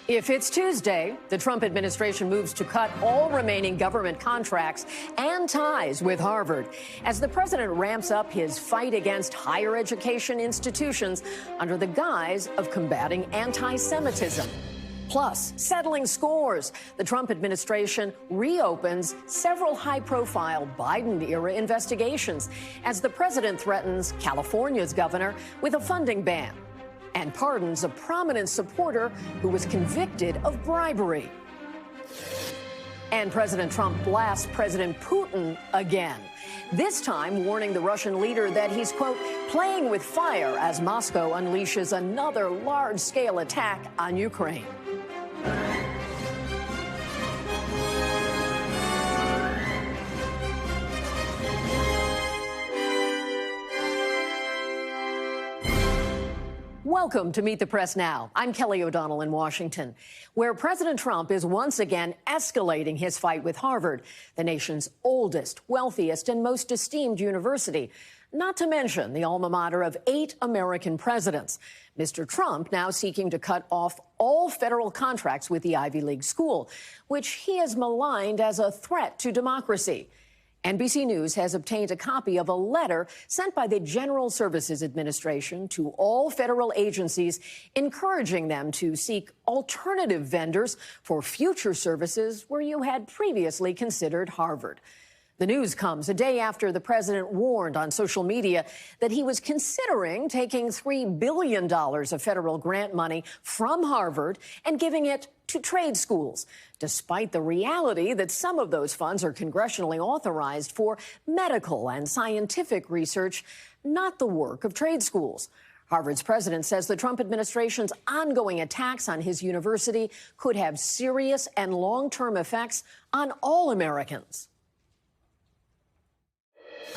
If it's Tuesday, the Trump administration moves to cut all remaining government contracts and ties with Harvard as the president ramps up his fight against higher education institutions under the guise of combating anti-Semitism. Plus, settling scores. The Trump administration reopens several high-profile Biden-era investigations as the president threatens California's governor with a funding ban and pardons a prominent supporter who was convicted of bribery. And President Trump blasts President Putin again, this time warning the Russian leader that he's, quote, playing with fire as Moscow unleashes another large-scale attack on Ukraine. Welcome to Meet the Press Now. I'm Kelly O'Donnell in Washington, where President Trump is once again escalating his fight with Harvard, the nation's oldest, wealthiest, and most esteemed university, not to mention the alma mater of 8 American presidents. Mr. Trump now seeking to cut off all federal contracts with the Ivy League school, which he has maligned as a threat to democracy. NBC News has obtained a copy of a letter sent by the General Services Administration to all federal agencies, encouraging them to seek alternative vendors for future services where you had previously considered Harvard. The news comes a day after the president warned on social media that he was considering taking $3 billion of federal grant money from Harvard and giving it to trade schools, despite the reality that some of those funds are congressionally authorized for medical and scientific research, not the work of trade schools. Harvard's president says the Trump administration's ongoing attacks on his university could have serious and long-term effects on all Americans.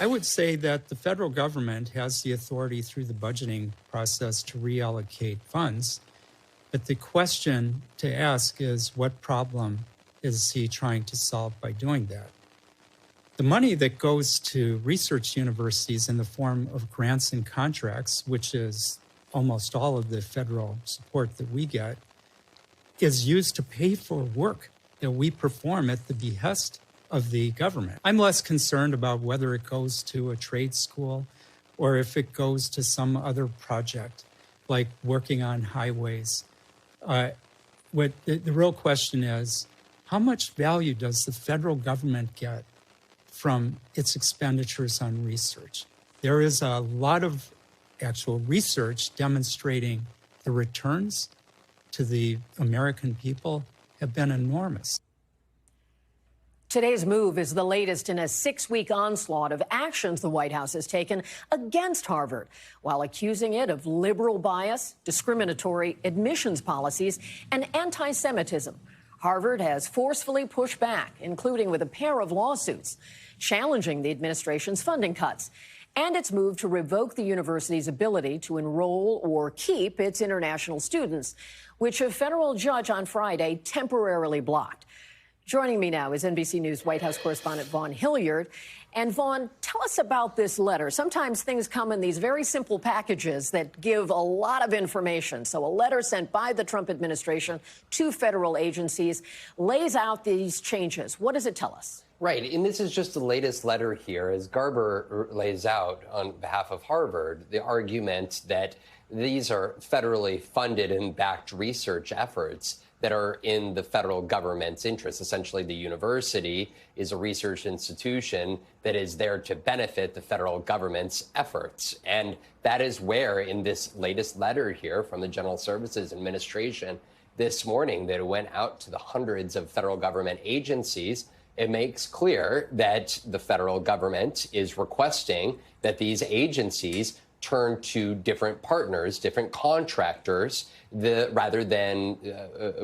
I would say that the federal government has the authority through the budgeting process to reallocate funds. But the question to ask is, what problem is he trying to solve by doing that? The money that goes to research universities in the form of grants and contracts, which is almost all of the federal support that we get, is used to pay for work that we perform at the behest of the government. I'm less concerned about whether it goes to a trade school or if it goes to some other project, like working on highways. What the real question is, how much value does the federal government get from its expenditures on research? There is a lot of actual research demonstrating the returns to the American people have been enormous. Today's move is the latest in a 6-week onslaught of actions the White House has taken against Harvard, while accusing it of liberal bias, discriminatory admissions policies, and anti-Semitism. Harvard has forcefully pushed back, including with a pair of lawsuits, challenging the administration's funding cuts and its move to revoke the university's ability to enroll or keep its international students, which a federal judge on Friday temporarily blocked. Joining me now is NBC News White House correspondent Vaughn Hilliard. And Vaughn, tell us about this letter. Sometimes things come in these very simple packages that give a lot of information. So a letter sent by the Trump administration to federal agencies lays out these changes. What does it tell us? Right, and this is just the latest letter here, as Garber lays out on behalf of Harvard, the argument that these are federally funded and backed research efforts that are in the federal government's interest. Essentially, the university is a research institution that is there to benefit the federal government's efforts. And that is where, in this latest letter here from the General Services Administration this morning, that it went out to the hundreds of federal government agencies, it makes clear that the federal government is requesting that these agencies turn to different partners, different contractors, rather than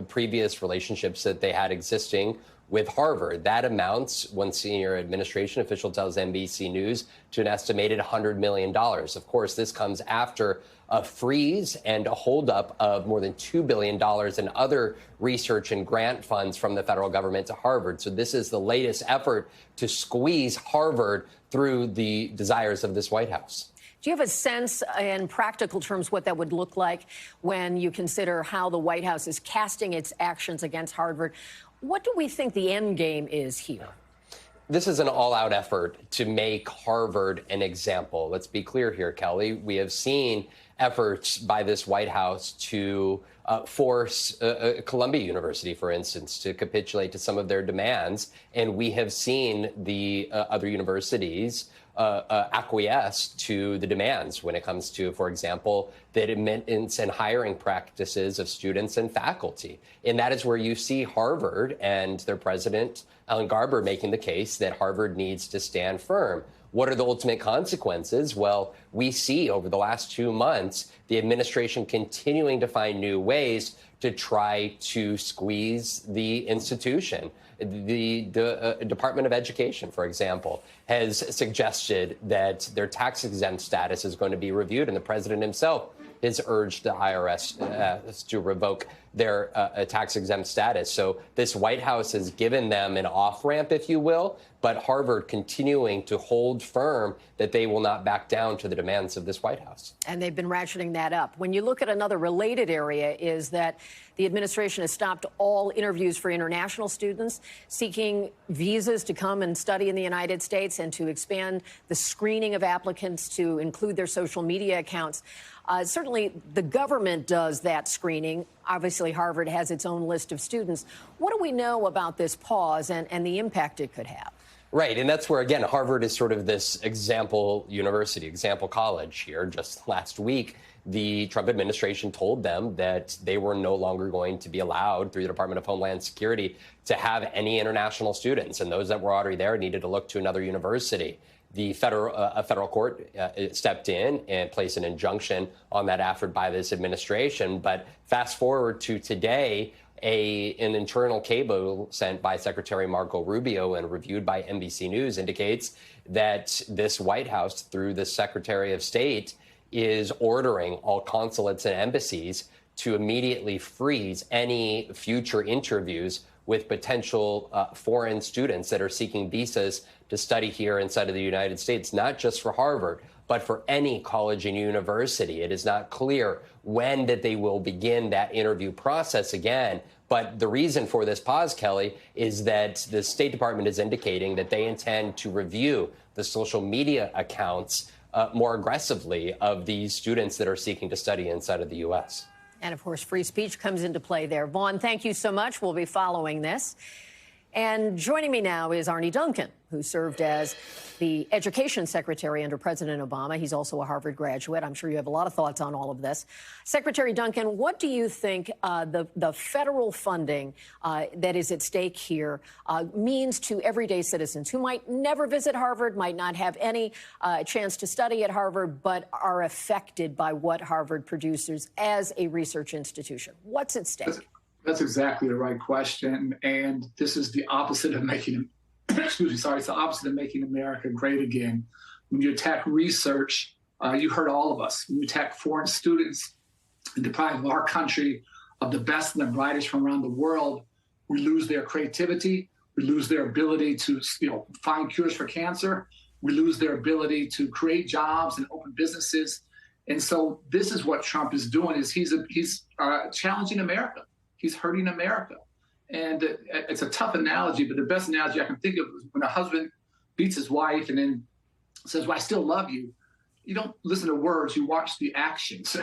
previous relationships that they had existing with Harvard. That amounts, one senior administration official tells NBC News, to an estimated $100 million. Of course, this comes after a freeze and a holdup of more than $2 billion in other research and grant funds from the federal government to Harvard. So this is the latest effort to squeeze Harvard through the desires of this White House. Do you have a sense in practical terms what that would look like when you consider how the White House is casting its actions against Harvard? What do we think the end game is here? This is an all-out effort to make Harvard an example. Let's be clear here, Kelly. We have seen efforts by this White House to force Columbia University, for instance, to capitulate to some of their demands. And we have seen the other universities acquiesce to the demands when it comes to, for example, the admittance and hiring practices of students and faculty. And that is where you see Harvard and their president, Alan Garber, making the case that Harvard needs to stand firm. What are the ultimate consequences? Well, we see over the last 2 months, the administration continuing to find new ways to try to squeeze the institution. The Department of Education, for example, has suggested that their tax-exempt status is going to be reviewed, and the president himself has urged the IRS to revoke their tax-exempt status. So this White House has given them an off-ramp, if you will, but Harvard continuing to hold firm that they will not back down to the demands of this White House. And they've been ratcheting that up. When you look at another related area is that the administration has stopped all interviews for international students seeking visas to come and study in the United States and to expand the screening of applicants to include their social media accounts. Certainly, the government does that screening. Obviously, Harvard has its own list of students. What do we know about this pause and the impact it could have? Right. And that's where, again, Harvard is sort of this example university, example college here. Just last week, the Trump administration told them that they were no longer going to be allowed through the Department of Homeland Security to have any international students. And those that were already there needed to look to another university. The federal court stepped in and placed an injunction on that effort by this administration. But fast forward to today, an internal cable sent by Secretary Marco Rubio and reviewed by NBC News indicates that this White House, through the Secretary of State, is ordering all consulates and embassies to immediately freeze any future interviews with potential foreign students that are seeking visas to study here inside of the United States, not just for Harvard, but for any college and university. It is not clear when that they will begin that interview process again. But the reason for this pause, Kelly, is that the State Department is indicating that they intend to review the social media accounts more aggressively of these students that are seeking to study inside of the U.S. And, of course, free speech comes into play there. Vaughn, thank you so much. We'll be following this. And joining me now is Arne Duncan, who served as the education secretary under President Obama. He's also a Harvard graduate. I'm sure you have a lot of thoughts on all of this. Secretary Duncan, what do you think the federal funding that is at stake here means to everyday citizens who might never visit Harvard, might not have any chance to study at Harvard, but are affected by what Harvard produces as a research institution? What's at stake? That's exactly the right question. And this is the opposite of making, it's the opposite of making America great again. When you attack research, you hurt all of us. When you attack foreign students and deprive our country of the best and the brightest from around the world, we lose their creativity. We lose their ability to find cures for cancer. We lose their ability to create jobs and open businesses. And so this is what Trump is doing, is he's challenging America. He's hurting America. And it's a tough analogy, but the best analogy I can think of is when a husband beats his wife and then says, well, I still love you. You don't listen to words, you watch the actions.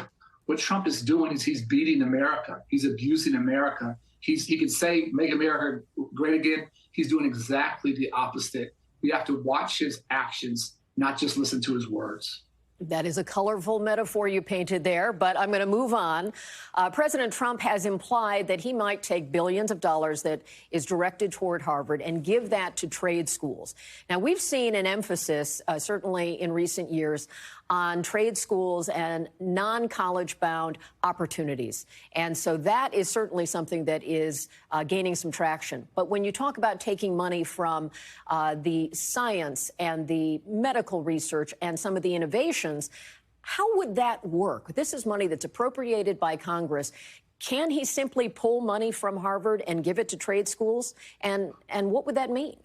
What Trump is doing is he's beating America. He's abusing America. He can say, make America great again. He's doing exactly the opposite. We have to watch his actions, not just listen to his words. That is a colorful metaphor you painted there, but I'm going to move on. President Trump has implied that he might take billions of dollars that is directed toward Harvard and give that to trade schools. Now, we've seen an emphasis, certainly in recent years, on trade schools and non-college bound opportunities. And so that is certainly something that is gaining some traction. But when you talk about taking money from the science and the medical research and some of the innovations, how would that work? This is money that's appropriated by Congress. Can he simply pull money from Harvard and give it to trade schools? And what would that mean?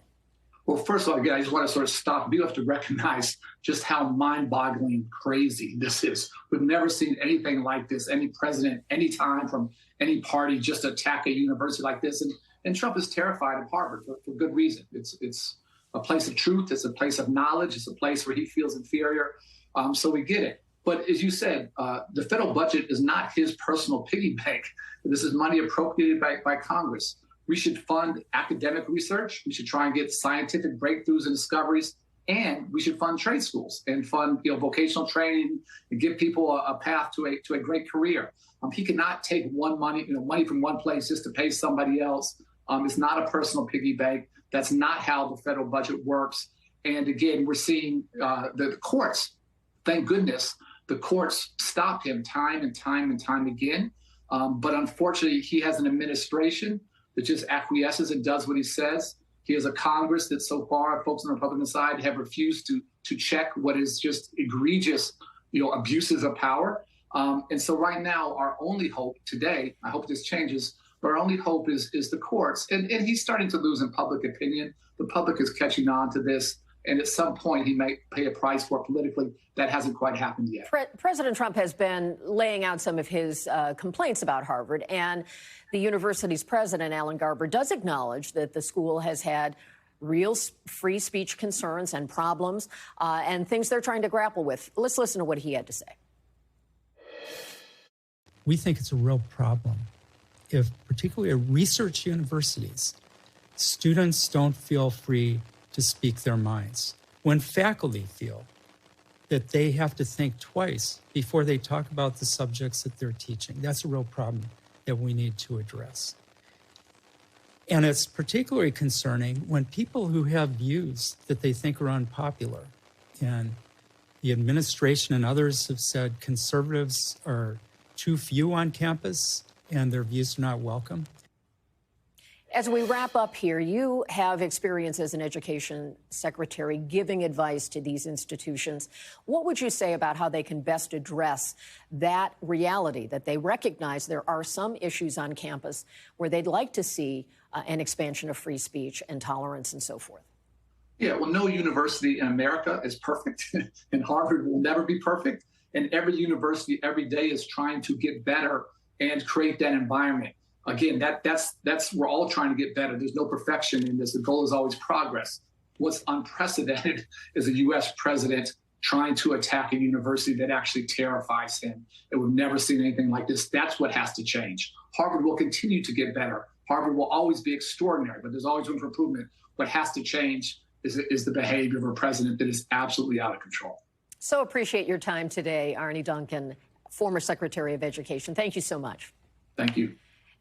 Well, first of all, again, I just want to sort of stop. You have to recognize just how mind-boggling crazy this is. We've never seen anything like this. Any president, any time from any party, just attack a university like this. And Trump is terrified of Harvard for good reason. It's a place of truth. It's a place of knowledge. It's a place where he feels inferior. So we get it. But as you said, the federal budget is not his personal piggy bank. This is money appropriated by Congress. We should fund academic research. We should try and get scientific breakthroughs and discoveries. And we should fund trade schools and fund vocational training and give people a path to a great career. He cannot take money from one place just to pay somebody else. It's not a personal piggy bank. That's not how the federal budget works. And again, we're seeing the courts, thank goodness, the courts stop him time and time and time again. But unfortunately, he has an administration that just acquiesces and does what he says. He has a Congress that so far, folks on the Republican side have refused to check what is just egregious, abuses of power. And so right now, our only hope today, I hope this changes, but our only hope is the courts. And he's starting to lose in public opinion. The public is catching on to this. And at some point, he may pay a price for it politically. That hasn't quite happened yet. President Trump has been laying out some of his complaints about Harvard. And the university's president, Alan Garber, does acknowledge that the school has had real free speech concerns and problems and things they're trying to grapple with. Let's listen to what he had to say. We think it's a real problem if, particularly at research universities, students don't feel free to speak their minds. When faculty feel that they have to think twice before they talk about the subjects that they're teaching, that's a real problem that we need to address. And it's particularly concerning when people who have views that they think are unpopular, and the administration and others have said conservatives are too few on campus and their views are not welcome. As we wrap up here, you have experience as an education secretary giving advice to these institutions. What would you say about how they can best address that reality, that they recognize there are some issues on campus where they'd like to see an expansion of free speech and tolerance and so forth? Yeah, well, no university in America is perfect, and Harvard will never be perfect. And every university every day is trying to get better and create that environment. Again, that's we're all trying to get better. There's no perfection in this. The goal is always progress. What's unprecedented is a U.S. president trying to attack a university that actually terrifies him. And we've never seen anything like this. That's what has to change. Harvard will continue to get better. Harvard will always be extraordinary, but there's always room for improvement. What has to change is the behavior of a president that is absolutely out of control. So appreciate your time today, Arne Duncan, former Secretary of Education. Thank you so much. Thank you.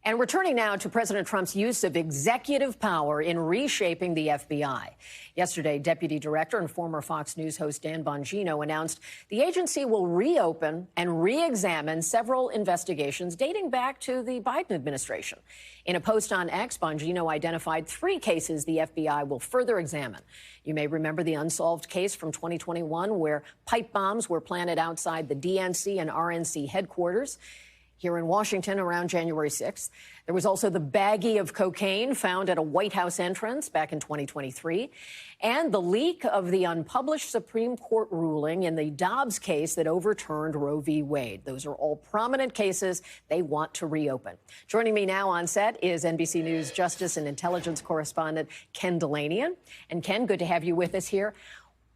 And we're turning now to President Trump's use of executive power in reshaping the FBI. Yesterday, Deputy Director and former Fox News host Dan Bongino announced the agency will reopen and re-examine several investigations dating back to the Biden administration. In a post on X, Bongino identified 3 cases the FBI will further examine. You may remember the unsolved case from 2021 where pipe bombs were planted outside the DNC and RNC headquarters here in Washington around January 6th. There was also the baggie of cocaine found at a White House entrance back in 2023, and the leak of the unpublished Supreme Court ruling in the Dobbs case that overturned Roe v. Wade. Those are all prominent cases they want to reopen. Joining me now on set is NBC News Justice and Intelligence correspondent Ken Dilanian. And Ken, good to have you with us here.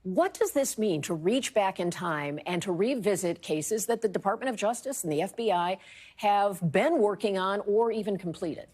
What does this mean to reach back in time and to revisit cases that the Department of Justice and the FBI have been working on or even completed?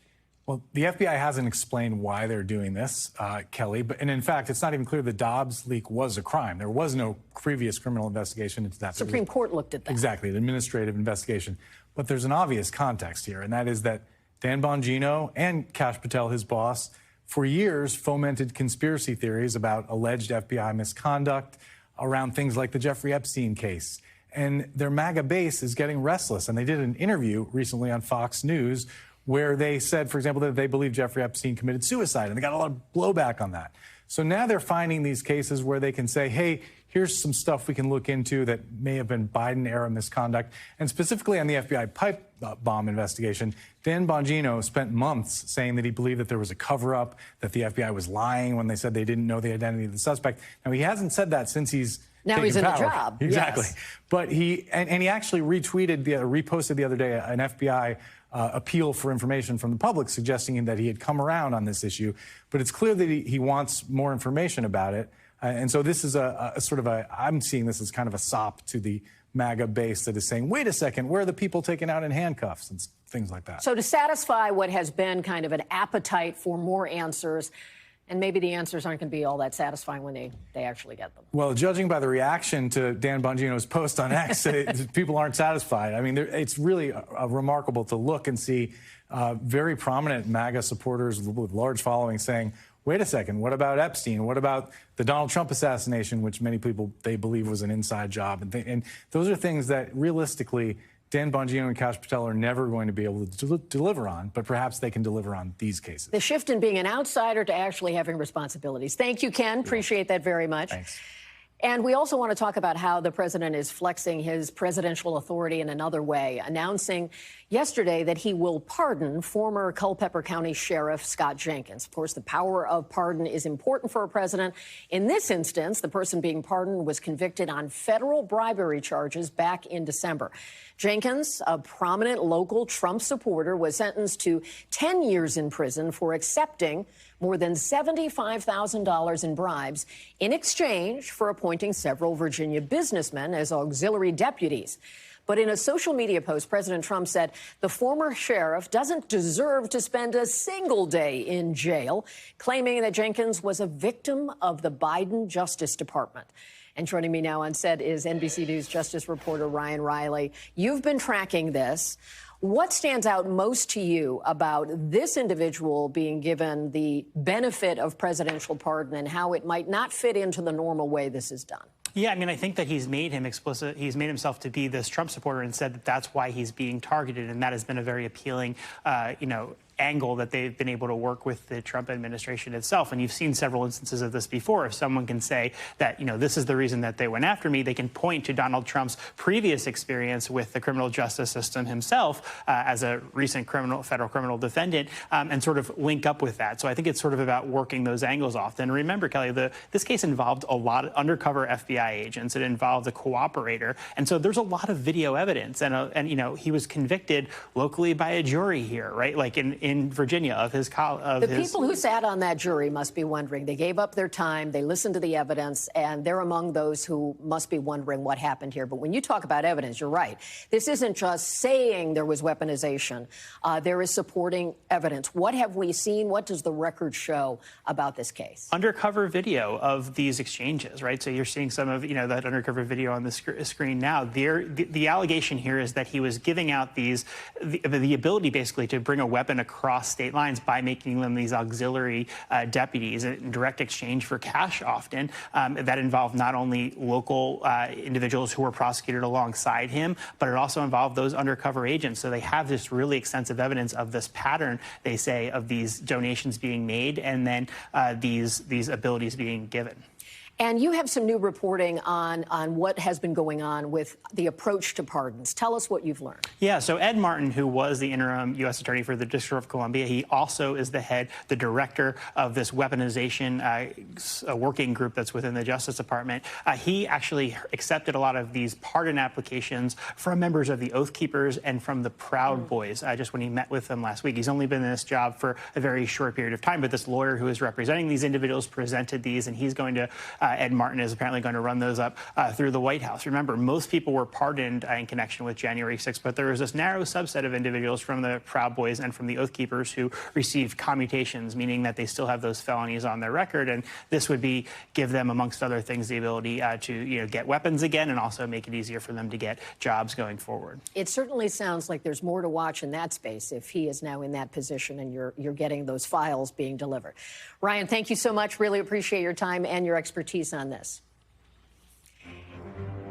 Well, the FBI hasn't explained why they're doing this, Kelly. And in fact, it's not even clear the Dobbs leak was a crime. There was no previous criminal investigation into that. Supreme Court looked at that. Exactly, an administrative investigation. But there's an obvious context here, and that is that Dan Bongino and Kash Patel, his boss, for years fomented conspiracy theories about alleged FBI misconduct around things like the Jeffrey Epstein case. And their MAGA base is getting restless. And they did an interview recently on Fox News where they said, for example, that they believe Jeffrey Epstein committed suicide. And they got a lot of blowback on that. So now they're finding these cases where they can say, hey, here's some stuff we can look into that may have been Biden-era misconduct. And specifically on the FBI pipe bomb investigation, Dan Bongino spent months saying that he believed that there was a cover-up, that the FBI was lying when they said they didn't know the identity of the suspect. Now, he hasn't said that since he's now he's in power. the job. Exactly. Yes. But he actually reposted the other day an FBI appeal for information from the public suggesting that he had come around on this issue. But it's clear that he wants more information about it. And so this is I'm seeing this as kind of a sop to the MAGA base that is saying, wait a second, where are the people taken out in handcuffs and things like that? So to satisfy what has been kind of an appetite for more answers, and maybe the answers aren't going to be all that satisfying when they actually get them. Well, judging by the reaction to Dan Bongino's post on X, people aren't satisfied. I mean, it's really remarkable to look and see very prominent MAGA supporters with large followings saying, wait a second, what about Epstein? What about the Donald Trump assassination, which many people, they believe was an inside job? And those are things that realistically Dan Bongino and Kash Patel are never going to be able to deliver on, but perhaps they can deliver on these cases. The shift in being an outsider to actually having responsibilities. Thank you, Ken. Appreciate that very much. Thanks. And we also want to talk about how the president is flexing his presidential authority in another way, announcing yesterday that he will pardon former Culpeper County Sheriff Scott Jenkins. Of course, the power of pardon is important for a president. In this instance, the person being pardoned was convicted on federal bribery charges back in December. Jenkins, a prominent local Trump supporter, was sentenced to 10 years in prison for accepting more than $75,000 in bribes in exchange for appointing several Virginia businessmen as auxiliary deputies. But in a social media post, President Trump said the former sheriff doesn't deserve to spend a single day in jail, claiming that Jenkins was a victim of the Biden Justice Department. And joining me now on set is NBC News Justice reporter Ryan Riley. You've been tracking this. What stands out most to you about this individual being given the benefit of presidential pardon and how it might not fit into the normal way this is done? Yeah, I mean, I think that he's made him explicit. He's made himself to be this Trump supporter and said that that's why he's being targeted. And that has been a very appealing, angle that they've been able to work with the Trump administration itself. And you've seen several instances of this before. If someone can say that, this is the reason that they went after me, they can point to Donald Trump's previous experience with the criminal justice system himself as a recent federal criminal defendant and sort of link up with that. So I think it's sort of about working those angles off. And remember, Kelly, this case involved a lot of undercover FBI agents. It involved a cooperator. And so there's a lot of video evidence. And he was convicted locally by a jury here, right? Like in Virginia of his people who sat on that jury must be wondering. They gave up their time. They listened to the evidence, and they're among those who must be wondering what happened here. But when you talk about evidence, you're right. This isn't just saying there was weaponization. There is supporting evidence. What have we seen? What does the record show about this case? Undercover video of these exchanges, right? So you're seeing some of that undercover video on the screen now. The allegation here is that he was giving out the ability basically to bring a weapon across state lines by making them these auxiliary deputies in direct exchange for cash often. That involved not only local individuals who were prosecuted alongside him, but it also involved those undercover agents. So they have this really extensive evidence of this pattern, they say, of these donations being made and then these abilities being given. And you have some new reporting on what has been going on with the approach to pardons. Tell us what you've learned. Yeah, so Ed Martin, who was the interim U.S. attorney for the District of Columbia, he also is the director of this weaponization working group that's within the Justice Department. He actually accepted a lot of these pardon applications from members of the Oath Keepers and from the Proud Boys just when he met with them last week. He's only been in this job for a very short period of time, but this lawyer who is representing these individuals presented these, and he's going to Ed Martin is apparently going to run those up through the White House. Remember, most people were pardoned in connection with January 6th, but there was this narrow subset of individuals from the Proud Boys and from the Oath Keepers who received commutations, meaning that they still have those felonies on their record. And this would give them, amongst other things, the ability to get weapons again and also make it easier for them to get jobs going forward. It certainly sounds like there's more to watch in that space if he is now in that position and you're getting those files being delivered. Ryan, thank you so much. Really appreciate your time and your expertise on this.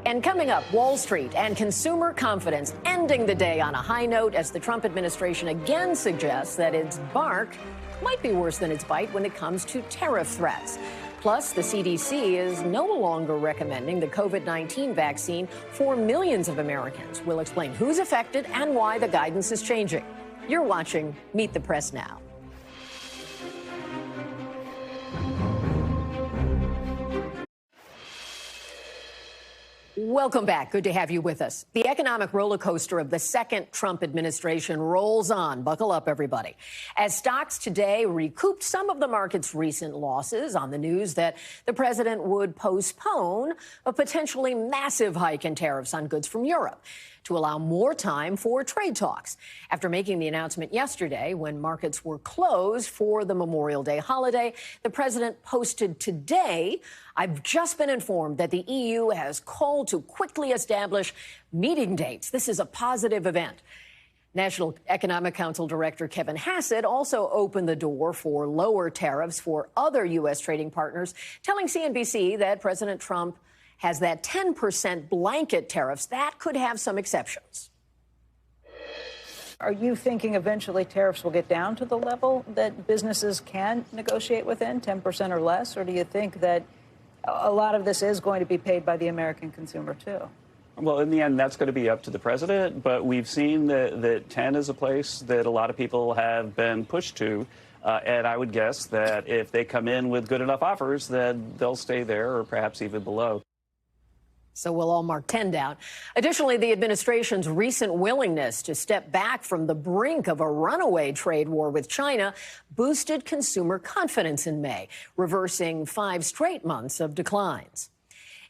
And coming up, Wall Street and consumer confidence ending the day on a high note as the Trump administration again suggests that its bark might be worse than its bite when it comes to tariff threats. Plus, the CDC is no longer recommending the COVID-19 vaccine for millions of Americans. We'll explain who's affected and why the guidance is changing. You're watching Meet the Press Now. Welcome back. Good to have you with us. The economic roller coaster of the second Trump administration rolls on. Buckle up, everybody. As stocks today recouped some of the market's recent losses on the news that the president would postpone a potentially massive hike in tariffs on goods from Europe to allow more time for trade talks. After making the announcement yesterday, when markets were closed for the Memorial Day holiday, the president posted today, "I've just been informed that the EU has called to quickly establish meeting dates. This is a positive event." National Economic Council Director Kevin Hassett also opened the door for lower tariffs for other U.S. trading partners, telling CNBC that President Trump has that 10% blanket tariffs that could have some exceptions. Are you thinking eventually tariffs will get down to the level that businesses can negotiate within, 10% or less? Or do you think that a lot of this is going to be paid by the American consumer, too? Well, in the end, that's going to be up to the president. But we've seen that 10 is a place that a lot of people have been pushed to. And I would guess that if they come in with good enough offers, then they'll stay there or perhaps even below. So we'll all mark 10 down. Additionally, the administration's recent willingness to step back from the brink of a runaway trade war with China boosted consumer confidence in May, reversing 5 straight months of declines.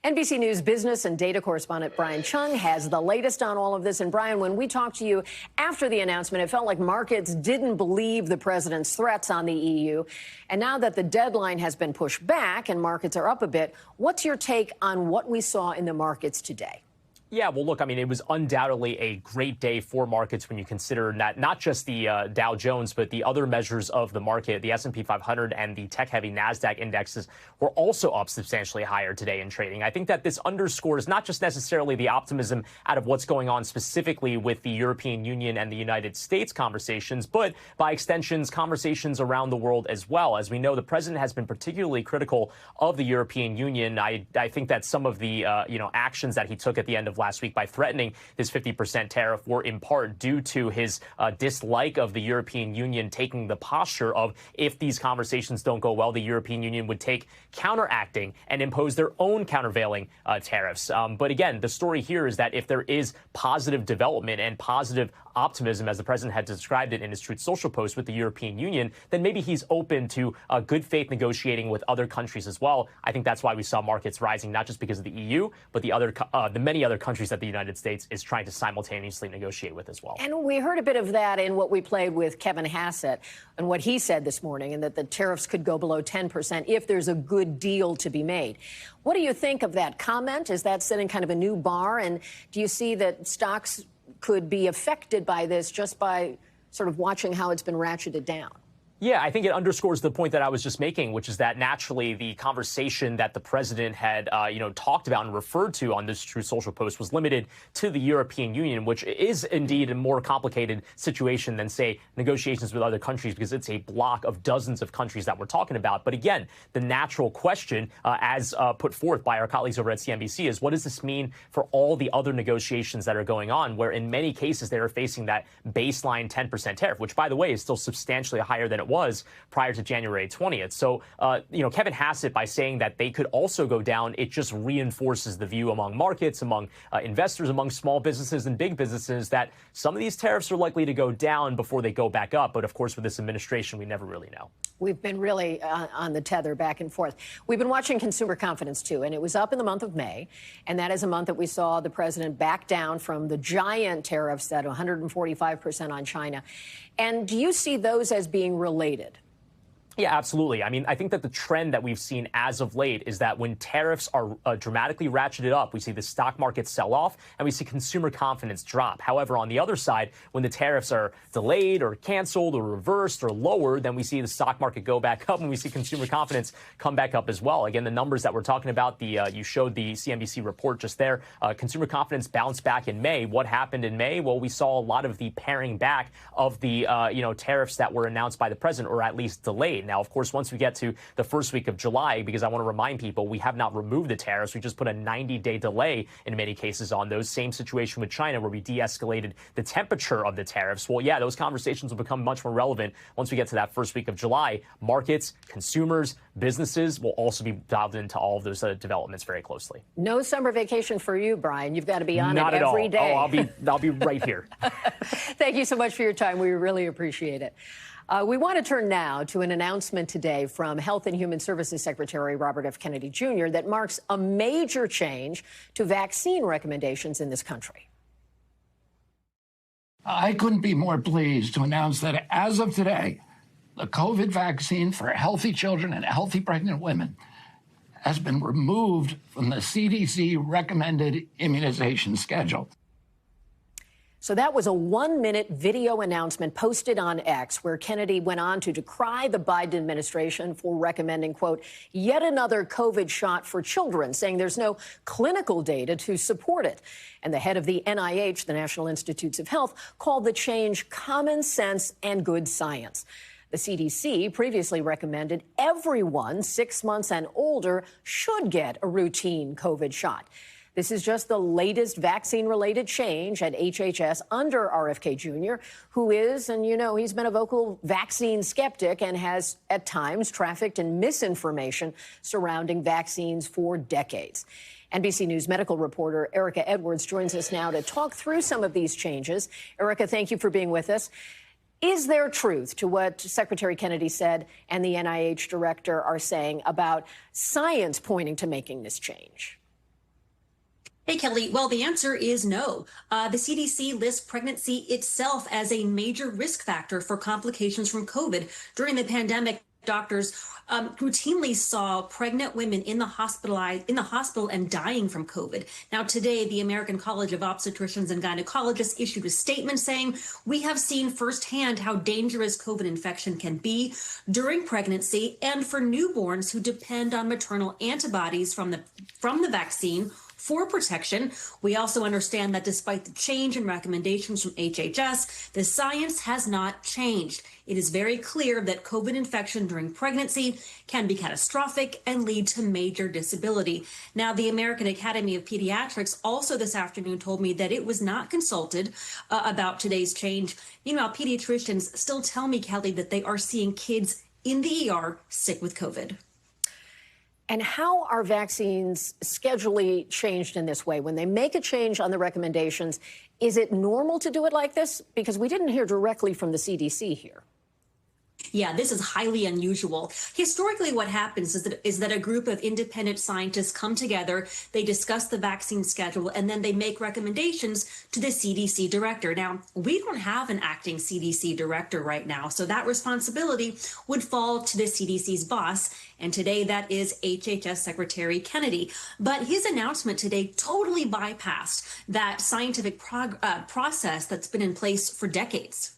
NBC News business and data correspondent Brian Chung has the latest on all of this. And Brian, when we talked to you after the announcement, it felt like markets didn't believe the president's threats on the EU. And now that the deadline has been pushed back and markets are up a bit, what's your take on what we saw in the markets today? Yeah, well, look, I mean, it was undoubtedly a great day for markets when you consider that not just the Dow Jones, but the other measures of the market, the S&P 500 and the tech-heavy NASDAQ indexes were also up substantially higher today in trading. I think that this underscores not just necessarily the optimism out of what's going on specifically with the European Union and the United States conversations, but by extensions, conversations around the world as well. As we know, the president has been particularly critical of the European Union. I think that some of the actions that he took at the end of last week by threatening this 50% tariff were in part due to his dislike of the European Union taking the posture of if these conversations don't go well, the European Union would take counteracting and impose their own countervailing tariffs. But again, the story here is that if there is positive development and positive optimism, as the president had described it in his Truth Social post with the European Union, then maybe he's open to good faith negotiating with other countries as well. I think that's why we saw markets rising, not just because of the EU, but the many other countries that the United States is trying to simultaneously negotiate with as well. And we heard a bit of that in what we played with Kevin Hassett and what he said this morning, and that the tariffs could go below 10% if there's a good deal to be made. What do you think of that comment? Is that setting kind of a new bar? And do you see that stocks could be affected by this just by sort of watching how it's been ratcheted down? Yeah, I think it underscores the point that I was just making, which is that naturally the conversation that the president had, talked about and referred to on this Truth Social post was limited to the European Union, which is indeed a more complicated situation than, say, negotiations with other countries, because it's a block of dozens of countries that we're talking about. But again, the natural question, as put forth by our colleagues over at CNBC, is what does this mean for all the other negotiations that are going on, where in many cases they are facing that baseline 10% tariff, which, by the way, is still substantially higher than it was prior to January 20th. So, Kevin Hassett, by saying that they could also go down, it just reinforces the view among markets, among investors, among small businesses and big businesses that some of these tariffs are likely to go down before they go back up. But of course, with this administration, we never really know. We've been really on the tether back and forth. We've been watching consumer confidence, too, and it was up in the month of May. And that is a month that we saw the president back down from the giant tariffs at 145% on China. And do you see those as being related? Yeah, absolutely. I mean, I think that the trend that we've seen as of late is that when tariffs are dramatically ratcheted up, we see the stock market sell off and we see consumer confidence drop. However, on the other side, when the tariffs are delayed or canceled or reversed or lowered, then we see the stock market go back up and we see consumer confidence come back up as well. Again, the numbers that we're talking about, you showed the CNBC report just there. Consumer confidence bounced back in May. What happened in May? Well, we saw a lot of the paring back of the tariffs that were announced by the president, or at least delayed. now. Of course, once we get to the first week of July, because I want to remind people, we have not removed the tariffs. We just put a 90-day delay in many cases on those. Same situation with China, where we de-escalated the temperature of the tariffs. Well, yeah, those conversations will become much more relevant once we get to that first week of July. Markets, consumers, businesses will also be dialed into all of those developments very closely. No summer vacation for you, Brian. You've got to be on Not it at every all. day. Oh, I'll be right here. Thank you so much for your time. We really appreciate it. We want to turn now to an announcement today from Health and Human Services Secretary Robert F. Kennedy Jr. that marks a major change to vaccine recommendations in this country. I couldn't be more pleased to announce that as of today, the COVID vaccine for healthy children and healthy pregnant women has been removed from the CDC recommended immunization schedule. So that was a 1-minute video announcement posted on X, where Kennedy went on to decry the Biden administration for recommending, quote, yet another COVID shot for children, saying there's no clinical data to support it. And the head of the NIH, the National Institutes of Health, called the change common sense and good science. The CDC previously recommended everyone 6 months and older should get a routine COVID shot. This is just the latest vaccine-related change at HHS under RFK Jr., who is, and you know, he's been a vocal vaccine skeptic and has at times trafficked in misinformation surrounding vaccines for decades. NBC News medical reporter Erica Edwards joins us now to talk through some of these changes. Erica, thank you for being with us. Is there truth to what Secretary Kennedy said and the NIH director are saying about science pointing to making this change? Hey, Kelly. Well, the answer is no. The CDC lists pregnancy itself as a major risk factor for complications from COVID. During the pandemic, doctors routinely saw pregnant women in the hospital and dying from COVID. Now, today, the American College of Obstetricians and Gynecologists issued a statement saying, we have seen firsthand how dangerous COVID infection can be during pregnancy and for newborns who depend on maternal antibodies from the vaccine for protection. We also understand that despite the change in recommendations from HHS, the science has not changed. It is very clear that COVID infection during pregnancy can be catastrophic and lead to major disability. Now, the American Academy of Pediatrics also this afternoon told me that it was not consulted about today's change. Meanwhile, pediatricians still tell me, Kelly, that they are seeing kids in the ER sick with COVID. And how are vaccines schedulally changed in this way? When they make a change on the recommendations, is it normal to do it like this? Because we didn't hear directly from the CDC here. Yeah, this is highly unusual. Historically, what happens is that a group of independent scientists come together, they discuss the vaccine schedule, and then they make recommendations to the CDC director. Now, we don't have an acting CDC director right now, so that responsibility would fall to the CDC's boss. And today, that is HHS Secretary Kennedy. But his announcement today totally bypassed that scientific process that's been in place for decades.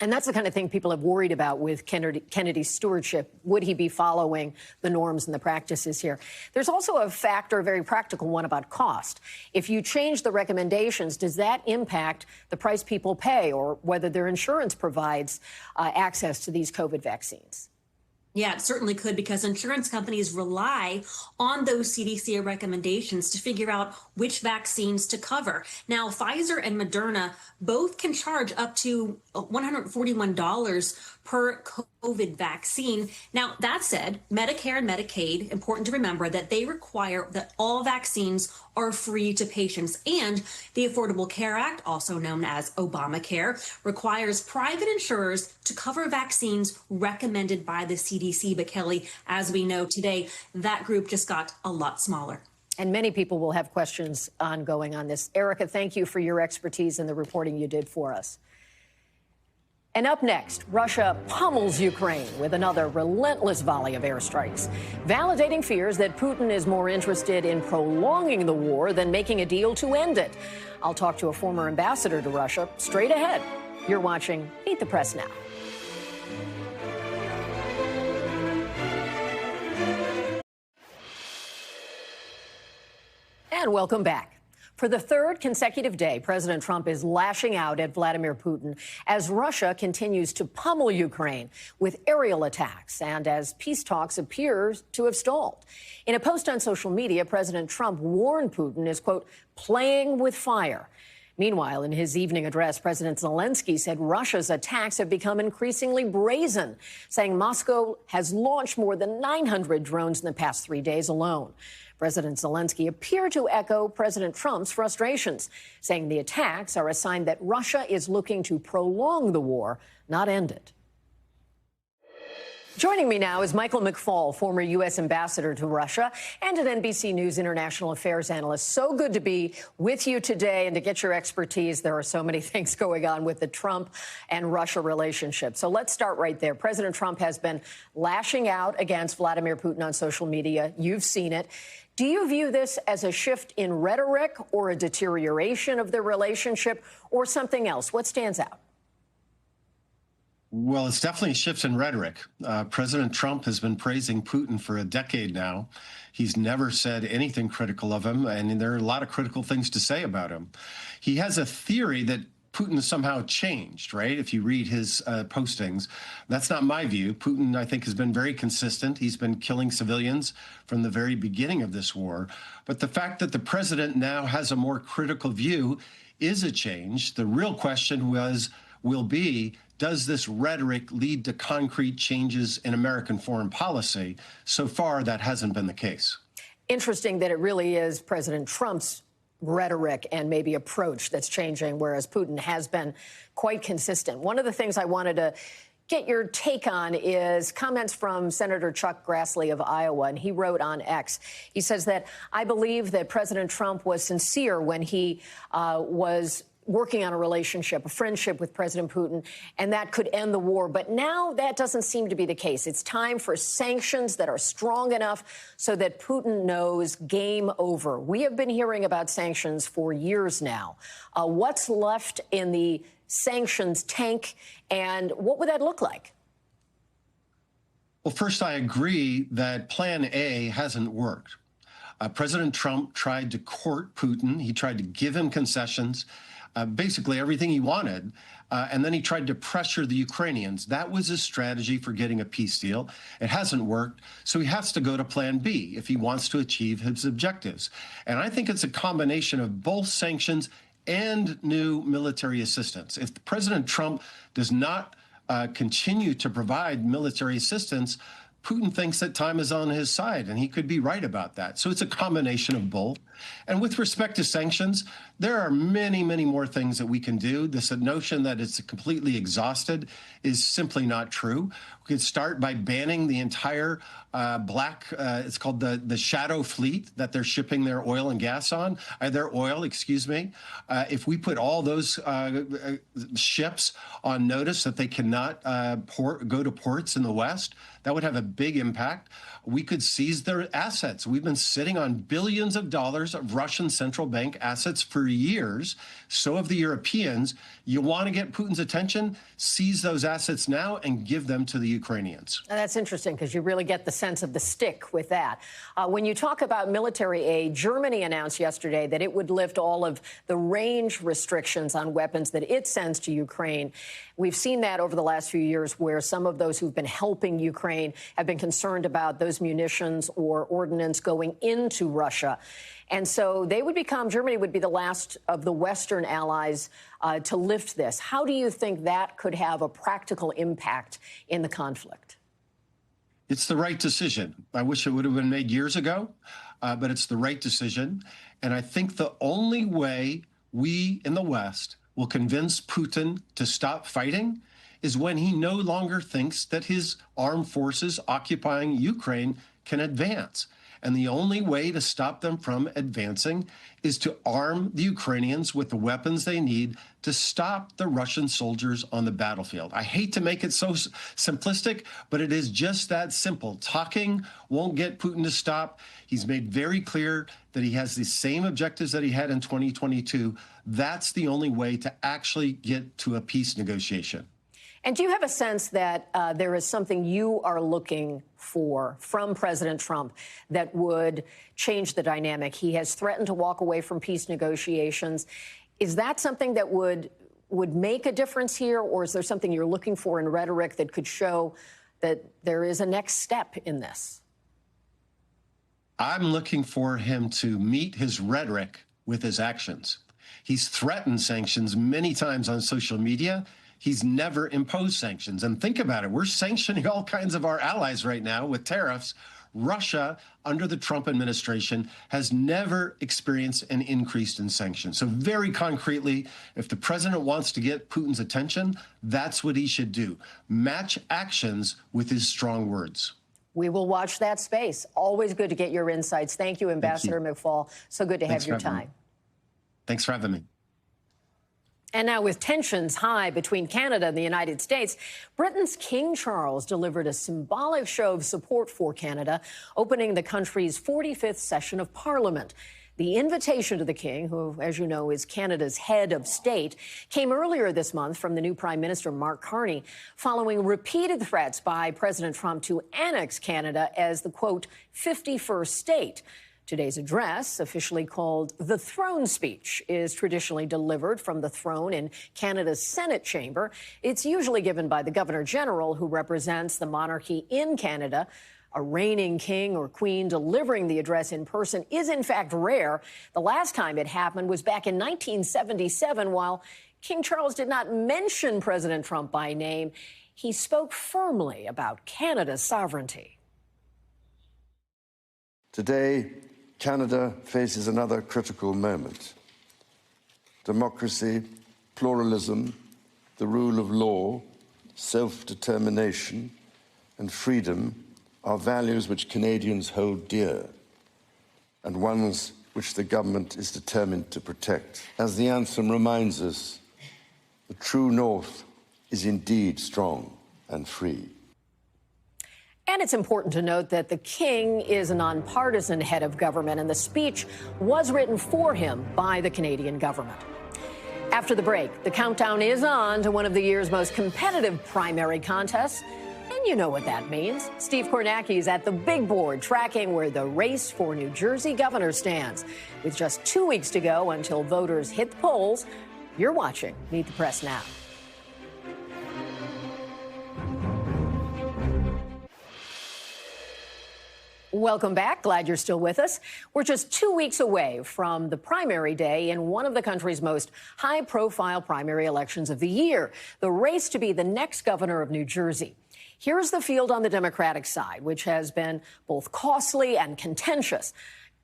And that's the kind of thing people have worried about with Kennedy's stewardship. Would he be following the norms and the practices here? There's also a factor, a very practical one, about cost. If you change the recommendations, does that impact the price people pay or whether their insurance provides access to these COVID vaccines? Yeah, it certainly could, because insurance companies rely on those CDC recommendations to figure out which vaccines to cover. Now, Pfizer and Moderna both can charge up to $141 per COVID vaccine. Now, that said, Medicare and Medicaid, important to remember that they require that all vaccines are free to patients. And the Affordable Care Act, also known as Obamacare, requires private insurers to cover vaccines recommended by the CDC. But Kelly, as we know today, that group just got a lot smaller. And many people will have questions ongoing on this. Erica, thank you for your expertise and the reporting you did for us. And up next, Russia pummels Ukraine with another relentless volley of airstrikes, validating fears that Putin is more interested in prolonging the war than making a deal to end it. I'll talk to a former ambassador to Russia straight ahead. You're watching Meet the Press Now. And welcome back. For the third consecutive day, President Trump is lashing out at Vladimir Putin as Russia continues to pummel Ukraine with aerial attacks and as peace talks appear to have stalled. In a post on social media, President Trump warned Putin is, quote, playing with fire. Meanwhile, in his evening address, President Zelensky said Russia's attacks have become increasingly brazen, saying Moscow has launched more than 900 drones in the past 3 days alone. President Zelensky appeared to echo President Trump's frustrations, saying the attacks are a sign that Russia is looking to prolong the war, not end it. Joining me now is Michael McFaul, former U.S. ambassador to Russia and an NBC News international affairs analyst. So good to be with you today and to get your expertise. There are so many things going on with the Trump and Russia relationship. So let's start right there. President Trump has been lashing out against Vladimir Putin on social media. You've seen it. Do you view this as a shift in rhetoric or a deterioration of the relationship or something else? What stands out? Well, it's definitely a shift in rhetoric. President Trump has been praising Putin for a decade now. He's never said anything critical of him, and there are a lot of critical things to say about him. He has a theory that Putin has somehow changed, right? If you read his postings, that's not my view. Putin, I think, has been very consistent. He's been killing civilians from the very beginning of this war. But the fact that the president now has a more critical view is a change. The real question will be, does this rhetoric lead to concrete changes in American foreign policy? So far, that hasn't been the case. Interesting that it really is President Trump's rhetoric and maybe approach that's changing, whereas Putin has been quite consistent. One of the things I wanted to get your take on is comments from Senator Chuck Grassley of Iowa, and he wrote on X. He says that, I believe that President Trump was sincere when he was working on a relationship, a friendship with President Putin, and that could end the war. But now that doesn't seem to be the case. It's time for sanctions that are strong enough so that Putin knows game over. We have been hearing about sanctions for years now. What's left in the sanctions tank, and what would that look like? Well, first, I agree that Plan A hasn't worked. President Trump tried to court Putin. He tried to give him concessions. Basically everything he wanted, and then he tried to pressure the Ukrainians. That was his strategy for getting a peace deal. It hasn't worked, so he has to go to Plan B if he wants to achieve his objectives. And I think it's a combination of both sanctions and new military assistance. If President Trump does not continue to provide military assistance, Putin thinks that time is on his side, and he could be right about that. So it's a combination of both. And with respect to sanctions, there are many, many more things that we can do. This notion that it's completely exhausted is simply not true. We could start by banning the entire it's called the shadow fleet that they're shipping their oil and gas on, their oil, excuse me. If we put all those ships on notice that they cannot go to ports in the West, that would have a big impact. We could seize their assets. We've been sitting on billions of dollars of Russian central bank assets for years. So have the Europeans. You want to get Putin's attention? Seize those assets now and give them to the Ukrainians. That's interesting because you really get the sense of the stick with that. When you talk about military aid, Germany announced yesterday that it would lift all of the range restrictions on weapons that it sends to Ukraine. We've seen that over the last few years where some of those who've been helping Ukraine have been concerned about those munitions or ordnance going into Russia. And so Germany would be the last of the Western allies to lift this. How do you think that could have a practical impact in the conflict? It's the right decision. I wish it would have been made years ago, but it's the right decision. And I think the only way we in the West will convince Putin to stop fighting is when he no longer thinks that his armed forces occupying Ukraine can advance. And the only way to stop them from advancing is to arm the Ukrainians with the weapons they need to stop the Russian soldiers on the battlefield. I hate to make it so simplistic, but it is just that simple. Talking won't get Putin to stop. He's made very clear that he has the same objectives that he had in 2022. That's the only way to actually get to a peace negotiation. And do you have a sense that there is something you are looking for from President Trump that would change the dynamic? He has threatened to walk away from peace negotiations. Is that something that would make a difference here, or is there something you're looking for in rhetoric that could show that there is a next step in this? I'm looking for him to meet his rhetoric with his actions. He's threatened sanctions many times on social media. He's never imposed sanctions. And think about it. We're sanctioning all kinds of our allies right now with tariffs. Russia, under the Trump administration, has never experienced an increase in sanctions. So very concretely, if the president wants to get Putin's attention, that's what he should do. Match actions with his strong words. We will watch that space. Always good to get your insights. Thank you, Ambassador McFaul. So good to have your time. Thanks for having me. And now, with tensions high between Canada and the United States, Britain's King Charles delivered a symbolic show of support for Canada, opening the country's 45th session of Parliament. The invitation to the King, who, as you know, is Canada's head of state, came earlier this month from the new Prime Minister, Mark Carney, following repeated threats by President Trump to annex Canada as the, quote, 51st state. Today's address, officially called the Throne Speech, is traditionally delivered from the throne in Canada's Senate chamber. It's usually given by the Governor-General, who represents the monarchy in Canada. A reigning king or queen delivering the address in person is, in fact, rare. The last time it happened was back in 1977, while King Charles did not mention President Trump by name. He spoke firmly about Canada's sovereignty. Today, Canada faces another critical moment. Democracy, pluralism, the rule of law, self-determination, and freedom are values which Canadians hold dear, and ones which the government is determined to protect. As the anthem reminds us, the true north is indeed strong and free. And it's important to note that the King is a nonpartisan head of government, and the speech was written for him by the Canadian government. After the break, the countdown is on to one of the year's most competitive primary contests. And you know what that means. Steve Kornacki is at the big board tracking where the race for New Jersey governor stands. With just 2 weeks to go until voters hit the polls, you're watching Meet the Press Now. Welcome back. Glad you're still with us. We're just 2 weeks away from the primary day in one of the country's most high-profile primary elections of the year, the race to be the next governor of New Jersey. Here's the field on the Democratic side, which has been both costly and contentious.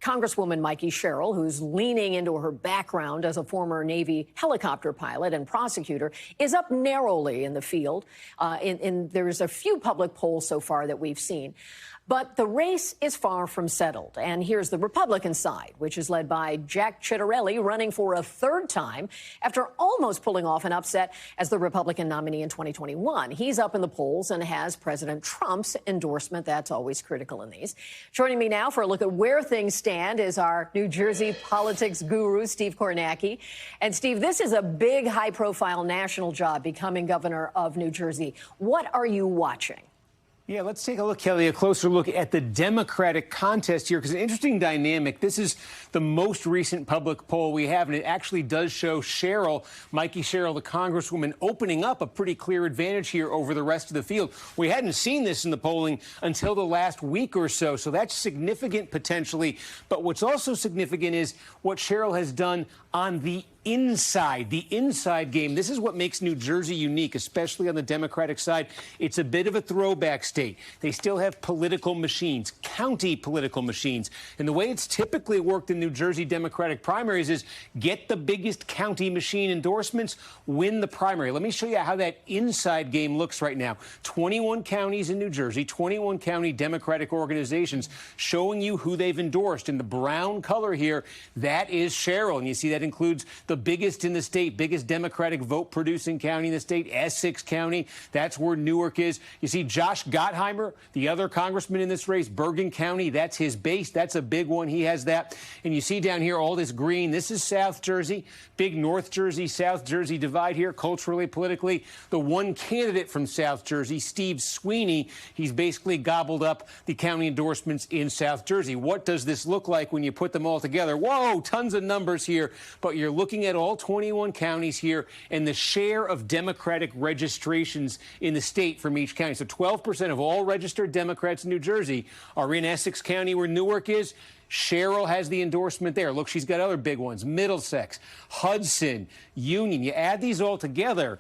Congresswoman Mikey Sherrill, who's leaning into her background as a former Navy helicopter pilot and prosecutor, is up narrowly in the field. There's a few public polls so far that we've seen. But the race is far from settled. And here's the Republican side, which is led by Jack Ciattarelli, running for a third time after almost pulling off an upset as the Republican nominee in 2021. He's up in the polls and has President Trump's endorsement. That's always critical in these. Joining me now for a look at where things stand is our New Jersey politics guru, Steve Kornacki. And Steve, this is a big, high-profile national job, becoming governor of New Jersey. What are you watching? Yeah, let's take a look, Kelly, a closer look at the Democratic contest here, because an interesting dynamic. This is the most recent public poll we have, and it actually does show Sherrill, Mikey Sherrill, the Congresswoman, opening up a pretty clear advantage here over the rest of the field. We hadn't seen this in the polling until the last week or so, so that's significant potentially. But what's also significant is what Sherrill has done on the inside game. This is what makes New Jersey unique, especially on the Democratic side. It's a bit of a throwback state. They still have political machines, county political machines. And the way it's typically worked in New Jersey Democratic primaries is get the biggest county machine endorsements, win the primary. Let me show you how that inside game looks right now. 21 counties in New Jersey, 21 county Democratic organizations showing you who they've endorsed. In the brown color here, that is Sherrill. And you see that includes the biggest in the state, biggest Democratic vote-producing county in the state, Essex County. That's where Newark is. You see Josh Gottheimer, the other congressman in this race, Bergen County. That's his base. That's a big one. He has that. And you see down here all this green. This is South Jersey. Big North Jersey, South Jersey divide here, culturally, politically. The one candidate from South Jersey, Steve Sweeney, he's basically gobbled up the county endorsements in South Jersey. What does this look like when you put them all together? Whoa, tons of numbers here. But you're looking at all 21 counties here and the share of Democratic registrations in the state from each county. So 12% of all registered Democrats in New Jersey are in Essex County, where Newark is. Cheryl has the endorsement there. Look, she's got other big ones. Middlesex, Hudson, Union. You add these all together,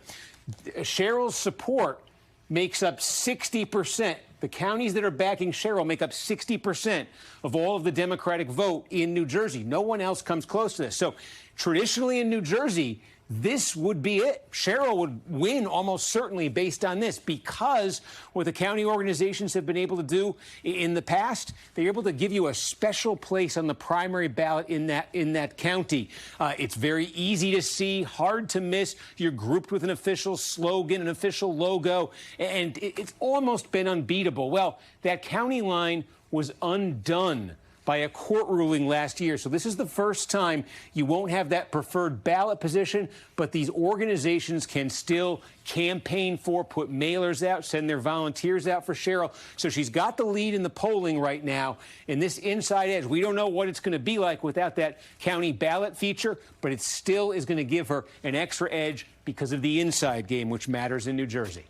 Cheryl's support makes up 60%. The counties that are backing Cheryl make up 60% of all of the Democratic vote in New Jersey. No one else comes close to this. So traditionally in New Jersey, this would be it. Cheryl would win almost certainly based on this, because what the county organizations have been able to do in the past, they're able to give you a special place on the primary ballot in that county. It's very easy to see, hard to miss. You're grouped with an official slogan, an official logo, and it's almost been unbeatable. Well, that county line was undone by a court ruling last year. So this is the first time you won't have that preferred ballot position, but these organizations can still campaign for, put mailers out, send their volunteers out for Cheryl. So she's got the lead in the polling right now. And this inside edge, we don't know what it's going to be like without that county ballot feature, but it still is going to give her an extra edge because of the inside game, which matters in New Jersey.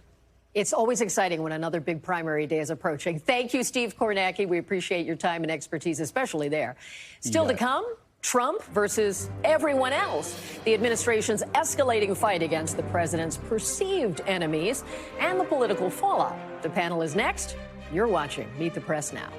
It's always exciting when another big primary day is approaching. Thank you, Steve Kornacki. We appreciate your time and expertise, especially there. Still to come, Trump versus everyone else, the administration's escalating fight against the president's perceived enemies, and the political fallout. The panel is next. You're watching Meet the Press Now.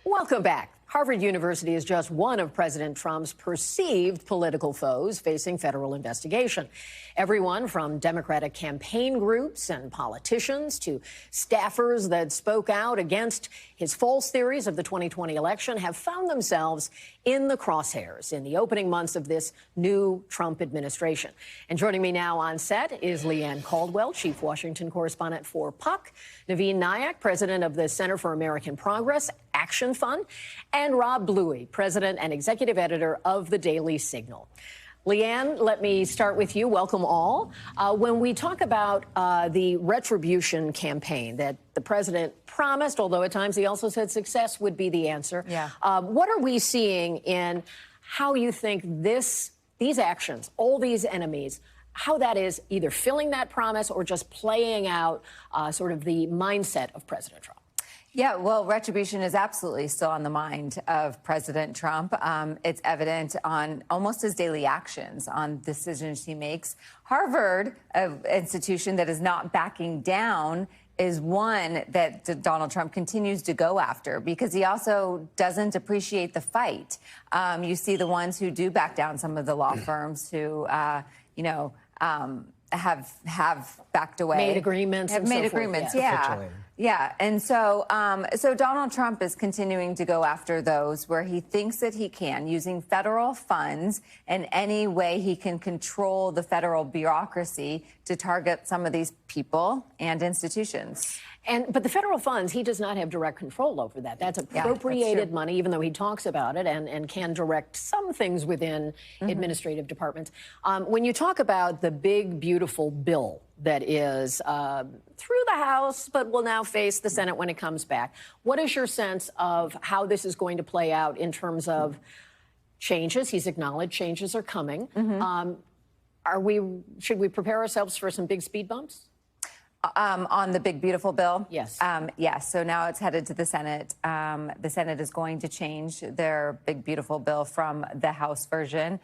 Welcome back. Harvard University is just one of President Trump's perceived political foes facing federal investigation. Everyone from Democratic campaign groups and politicians to staffers that spoke out against his false theories of the 2020 election have found themselves in the crosshairs in the opening months of this new Trump administration. And joining me now on set is Leanne Caldwell, chief Washington correspondent for Puck, Naveen Nayak, president of the Center for American Progress Action Fund, and Rob Bluey, president and executive editor of the Daily Signal. Leanne, let me start with you. Welcome all. When we talk about the retribution campaign that the president promised, although at times he also said success would be the answer, what are we seeing in how you think these actions, all these enemies, how that is either filling that promise or just playing out sort of the mindset of President Trump? Yeah, well, retribution is absolutely still on the mind of President Trump. It's evident on almost his daily actions, on decisions he makes. Harvard, an institution that is not backing down, is one that Donald Trump continues to go after because he also doesn't appreciate the fight. You see the ones who do back down, some of the law firms who, have backed away. Made agreements. Have made agreements, yeah. Yeah, and so Donald Trump is continuing to go after those where he thinks that he can, using federal funds and any way he can control the federal bureaucracy to target some of these people and institutions. But the federal funds, he does not have direct control over that. That's appropriated money, even though he talks about it and can direct some things within administrative departments. When you talk about the big, beautiful bill that is through the House, but will now face the Senate when it comes back, what is your sense of how this is going to play out in terms of changes? He's acknowledged changes are coming. Should we prepare ourselves for some big speed bumps? On the big, beautiful bill? Yes. Yes. So now it's headed to the Senate. The Senate is going to change their big, beautiful bill from the House version.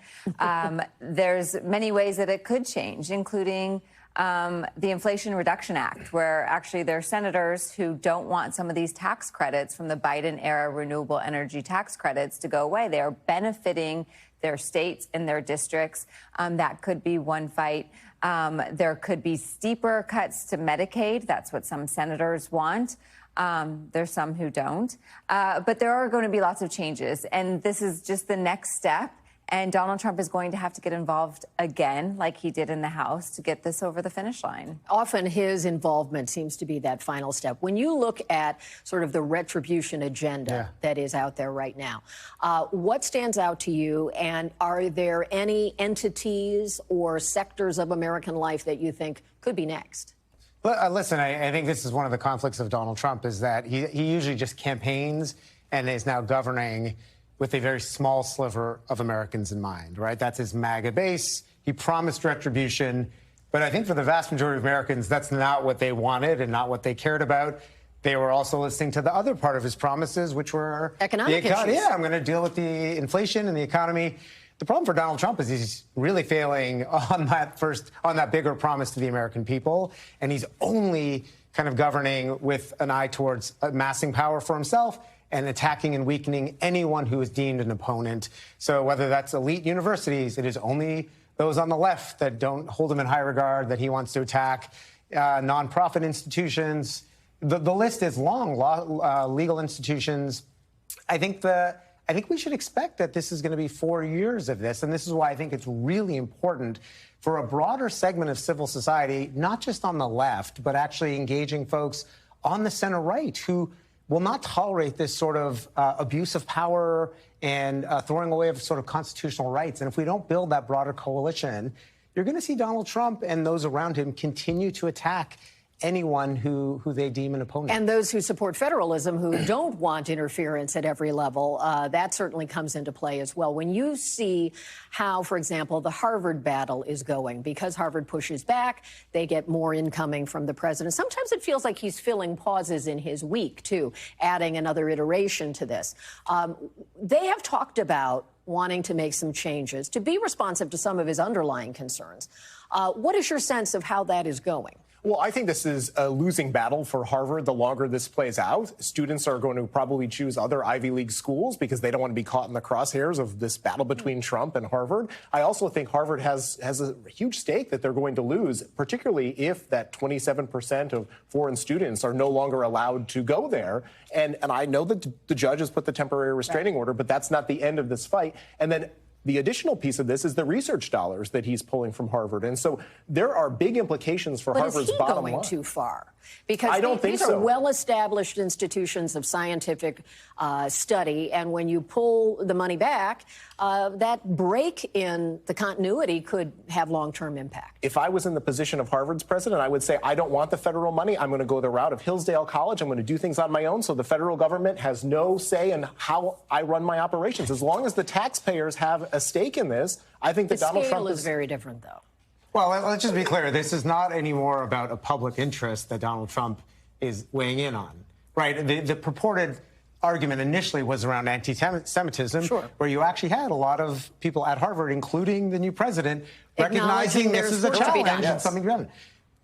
There's many ways that it could change, including the Inflation Reduction Act, where actually there are senators who don't want some of these tax credits from the Biden-era renewable energy tax credits to go away. They are benefiting their states and their districts. That could be one fight. There could be steeper cuts to Medicaid. That's what some senators want. There's some who don't. But there are going to be lots of changes. And this is just the next step. And Donald Trump is going to have to get involved again, like he did in the House, to get this over the finish line. Often his involvement seems to be that final step. When you look at sort of the retribution agenda that is out there right now, what stands out to you? And are there any entities or sectors of American life that you think could be next? Listen, I think this is one of the conflicts of Donald Trump, is that he usually just campaigns and is now governing with a very small sliver of Americans in mind, right? That's his MAGA base. He promised retribution, but I think for the vast majority of Americans, that's not what they wanted and not what they cared about. They were also listening to the other part of his promises, which were economic issues. Yeah, I'm going to deal with the inflation and the economy. The problem for Donald Trump is he's really failing on that bigger promise to the American people, and he's only kind of governing with an eye towards amassing power for himself and attacking and weakening anyone who is deemed an opponent. So whether that's elite universities, it is only those on the left that don't hold him in high regard that he wants to attack, nonprofit institutions. The list is long, legal institutions. I think we should expect that this is going to be 4 years of this, and this is why I think it's really important for a broader segment of civil society, not just on the left, but actually engaging folks on the center right who will not tolerate this sort of abuse of power and throwing away of sort of constitutional rights. And if we don't build that broader coalition, you're going to see Donald Trump and those around him continue to attack anyone who they deem an opponent. And those who support federalism, who don't want interference at every level, that certainly comes into play as well. When you see how, for example, the Harvard battle is going, because Harvard pushes back, they get more incoming from the president. Sometimes it feels like he's filling pauses in his week, too, adding another iteration to this. They have talked about wanting to make some changes to be responsive to some of his underlying concerns. What is your sense of how that is going? Well, I think this is a losing battle for Harvard the longer this plays out. Students are going to probably choose other Ivy League schools because they don't want to be caught in the crosshairs of this battle between Trump and Harvard. I also think Harvard has a huge stake that they're going to lose, particularly if that 27% of foreign students are no longer allowed to go there. And I know that the judge has put the temporary restraining order, but that's not the end of this fight. And then the additional piece of this is the research dollars that he's pulling from Harvard. And so there are big implications for Harvard's bottom line. But is he going too far? Because I don't think these are well-established institutions of scientific study. And when you pull the money back, that break in the continuity could have long-term impact. If I was in the position of Harvard's president, I would say, I don't want the federal money. I'm going to go the route of Hillsdale College. I'm going to do things on my own. So the federal government has no say in how I run my operations. As long as the taxpayers have a stake in this, I think that Donald Trump is very different, though. Well, let's just be clear. This is not anymore about a public interest that Donald Trump is weighing in on, right? The purported argument initially was around anti-Semitism, where you actually had a lot of people at Harvard, including the new president, recognizing this is a challenge and something to be done.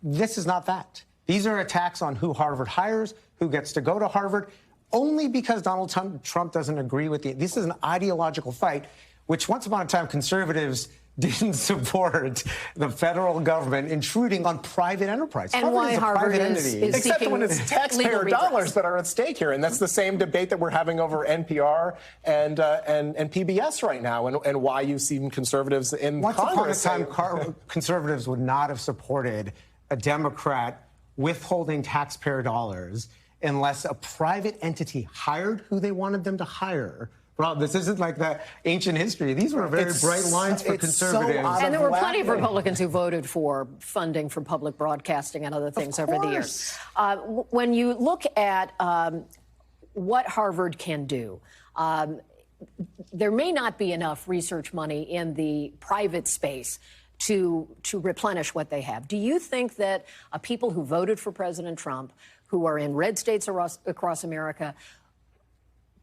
This is not that. These are attacks on who Harvard hires, who gets to go to Harvard, only because Donald Trump doesn't agree with this is an ideological fight, which once upon a time conservatives didn't support the federal government intruding on private enterprise. And why Harvard is except when it's taxpayer dollars that are at stake here. And that's the same debate that we're having over NPR and PBS right now, and why you see conservatives in Congress. Once upon a time, conservatives would not have supported a Democrat withholding taxpayer dollars unless a private entity hired who they wanted them to hire. Well, this isn't like that ancient history. These were very bright lines for conservatives. And there were plenty of Republicans who voted for funding for public broadcasting and other things over the years. When you look at what Harvard can do, there may not be enough research money in the private space to replenish what they have. Do you think that people who voted for President Trump, who are in red states across America,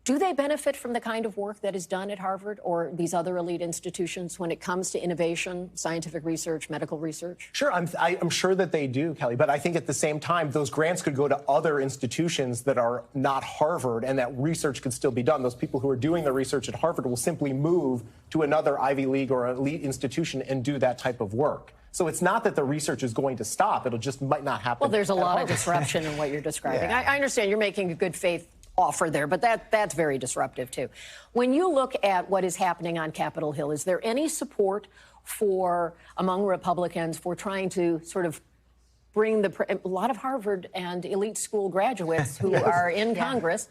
do they benefit from the kind of work that is done at Harvard or these other elite institutions when it comes to innovation, scientific research, medical research? Sure, I'm sure that they do, Kelly. But I think at the same time, those grants could go to other institutions that are not Harvard, and that research could still be done. Those people who are doing the research at Harvard will simply move to another Ivy League or elite institution and do that type of work. So it's not that the research is going to stop. It'll just might not happen. Well, there's a lot of Harvard. disruption in what you're describing. Yeah. I understand you're making a good faith offer there, but that's very disruptive, too. When you look at what is happening on Capitol Hill, is there any support among Republicans for trying to sort of bring a lot of Harvard and elite school graduates who are in Congress,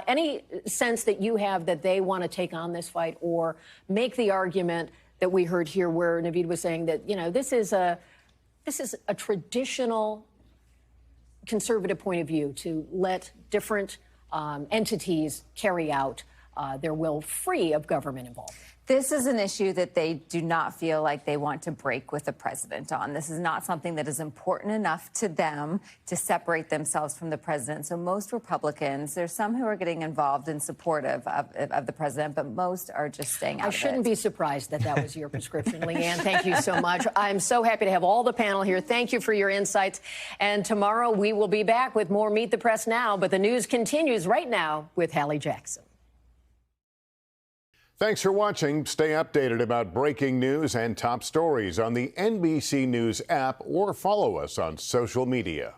any sense that you have that they want to take on this fight or make the argument that we heard here where Naveed was saying that, this is a traditional conservative point of view to let different entities carry out their will free of government involvement? This is an issue that they do not feel like they want to break with the president on. This is not something that is important enough to them to separate themselves from the president. So most Republicans, there's some who are getting involved and supportive of the president, but most are just staying out of it. I shouldn't be surprised that was your prescription, Leanne. Thank you so much. I'm so happy to have all the panel here. Thank you for your insights. And tomorrow we will be back with more Meet the Press Now, but the news continues right now with Hallie Jackson. Thanks for watching. Stay updated about breaking news and top stories on the NBC News app or follow us on social media.